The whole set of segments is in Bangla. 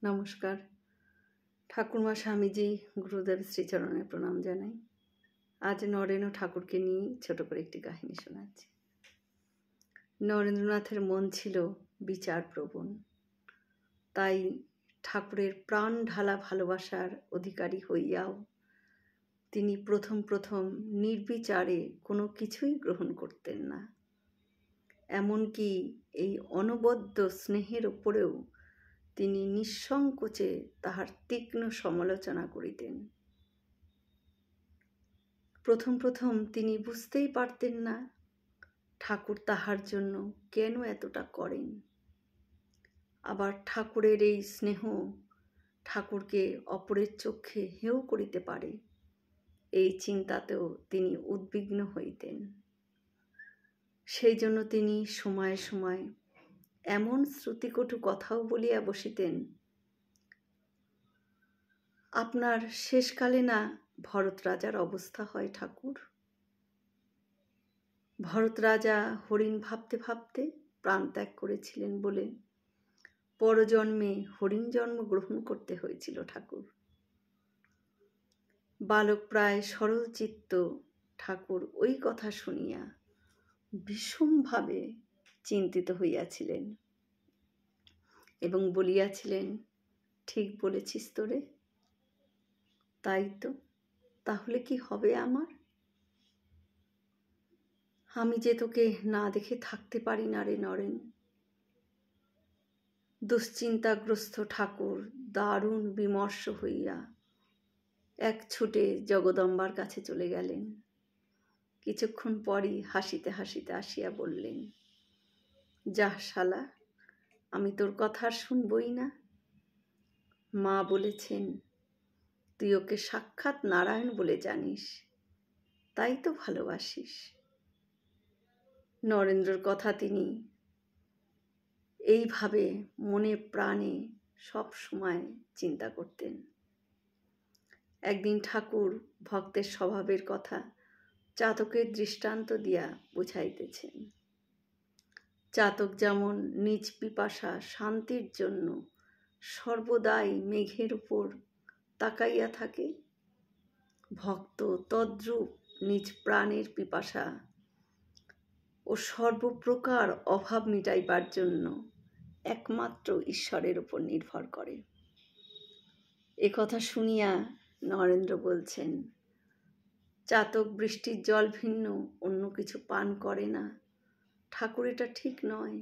নমস্কার। ঠাকুরমা স্বামীজি গুরুদেব শ্রীচরণে প্রণাম জানাই। আজ নরেন ও ঠাকুরকে নিয়ে ছোট করে একটি কাহিনী শোনাচ্ছি। নরেন্দ্রনাথের মন ছিল বিচারপ্রবণ, তাই ঠাকুরের প্রাণ ঢালা ভালোবাসার অধিকারী হইয়াও তিনি প্রথম নির্বিচারে কোনো কিছুই গ্রহণ করতেন না। এমনকি এই অনবদ্য স্নেহের ওপরেও তিনি নিঃসংকোচে তাহার তীক্ষ্ণ সমালোচনা করিতেন। প্রথম তিনি বুঝতেই পারতেন না ঠাকুর তাহার জন্য কেন এতটা করেন। আবার ঠাকুরের এই স্নেহ ঠাকুরকে অপরের চক্ষে হেয় করিতে পারে, এই চিন্তাতেও তিনি উদ্বিগ্ন হইতেন। সেই জন্য তিনি সময়ে সময়ে এমন শ্রুতিকটু কথাও বলিয়া বসিতেন, আপনার শেষকালে না ভরত রাজার অবস্থা হয় ঠাকুর। ভরত রাজা হরিণ ভাবতে ভাবতে প্রাণ ত্যাগ করেছিলেন বলে পরজন্মে হরিণ জন্ম গ্রহণ করতে হয়েছিল ঠাকুর। বালক প্রায় সরল চিত্ত ঠাকুর ওই কথা শুনিয়া ভীষণভাবে চিন্তিত হইয়াছিলেন এবং বলিয়াছিলেন, ঠিক বলেছিস তোরে, তাই তো, তাহলে কি হবে আমার? আমি যে তোকে না দেখে থাকতে পারি না রে নরেন। দুশ্চিন্তাগ্রস্ত ঠাকুর দারুণ বিমর্ষ হইয়া এক ছুটে জগদম্বার কাছে চলে গেলেন। কিছুক্ষণ পরই হাসিতে হাসিতে আসিয়া বললেন, যাহ শালা, আমি তোর কথা আর শুনবই না। মা বলেছেন তুই ওকে সাক্ষাৎ নারায়ণ বলে জানিস, তাই তো ভালোবাসিস। নরেন্দ্রর কথা তিনি এইভাবে মনে প্রাণে সব সময় চিন্তা করতেন। একদিন ঠাকুর ভক্তের স্বভাবের কথা চাতকের দৃষ্টান্ত দিয়া বুঝাইতেছেন। চাতক যেমন নিজ পিপাসা শান্তির জন্য সর্বদাই মেঘের উপর তাকাইয়া থাকে, ভক্ত তদ্রূপ নিজ প্রাণের পিপাসা ও সর্বপ্রকার অভাব মিটাইবার জন্য একমাত্র ঈশ্বরের উপর নির্ভর করে। একথা শুনিয়া নরেন্দ্র বলছেন, চাতক বৃষ্টির জল ভিন্ন অন্য কিছু পান করে না ঠাকুর, এটা ঠিক নয়।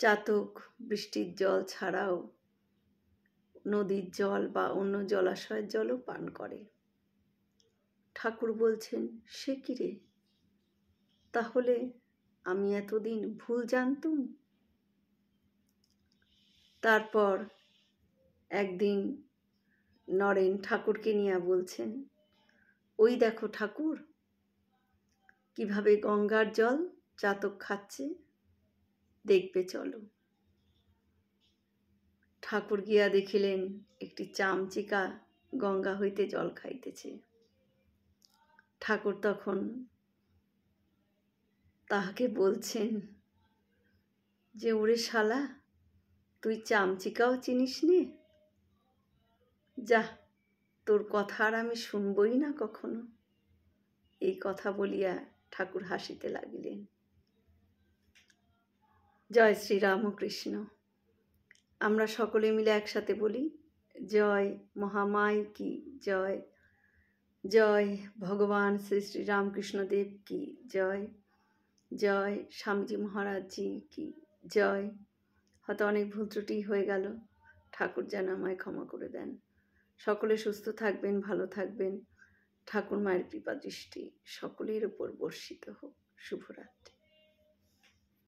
চাতক বৃষ্টির জল ছাড়াও নদীর জল বা অন্য জলাশয়ের জলও পান করে। ঠাকুর বলছেন, সে কি রে, তাহলে আমি এতদিন ভুল জানতুম। তারপর একদিন নরেন ঠাকুরকে নিয়ে বলছেন, ওই দেখো ঠাকুর, কিভাবে গঙ্গার জল চাতক খাচ্ছে, দেখবে চলো। ঠাকুর গিয়া দেখিলেন একটি চামচিকা গঙ্গা হইতে জল খাইতেছে। ঠাকুর তখন তাহাকে বলছেন যে, ওরে শালা, তুই চামচিকাও চিনিস নে, যা, তোর কথা আর আমি শুনবই না কখনো। এই কথা বলিয়া ঠাকুর হাসিতে লাগিলেন। জয় শ্রী রামকৃষ্ণ। আমরা সকলে মিলে একসাথে বলি, জয় মহামায় কি জয়, জয় ভগবান শ্রী শ্রী রামকৃষ্ণ দেব কি জয়, জয় স্বামীজি মহারাজজি কি জয়। হয়তো অনেক ভুল ত্রুটি হয়ে গেল, ঠাকুর যেন আমায় ক্ষমা করে দেন। সকলে সুস্থ থাকবেন, ভালো থাকবেন। ঠাকুর মায়ের কৃপা দৃষ্টি সকলের উপর বর্ষিত হোক। শুভরাত্রি।